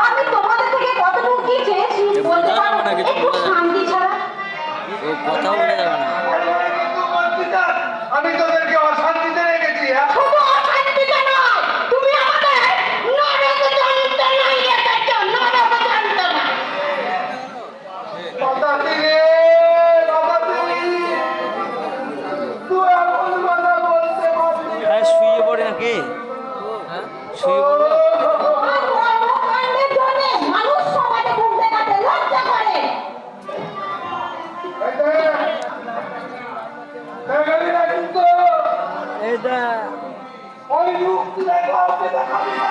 আমি তোমাদের থেকে কতটুকু কি চেয়েছি বলতে পারবো না, একটু শান্তি ছাড়া কথাও বলে যাবে না। আমি তোদেরকে অশান্তিতে রেখেছি। শুধু অশান্তিতে নয়, তুমি আমাদের নরকযন্ত্র নাইয়ে কাটো, নরকযন্ত্র। কথা দিলে তুই এমন কথা বলতে পারবি? শুয়ে পড়ে নাকি? শুয়ে পড়বো? মানুষ সমাজে ঘুরতে কাটে লজ্জা করে। ওই রূপ তুলে কাউকে দেখাবি না।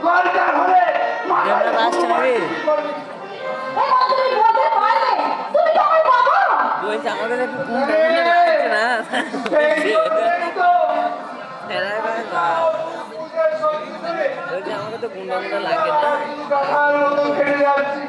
দরকার হলে ক্যামেরা আসছে নাকি? তুমি বলতে পারবে, তুমি তো আমার বাবা। বলছে আমাদের একটু ঘুমটা মনে লাগছে না। বলছি আমাকে তো গুন্ডা গুন্ডা লাগে না কাকার মতো খেলে যাচ্ছি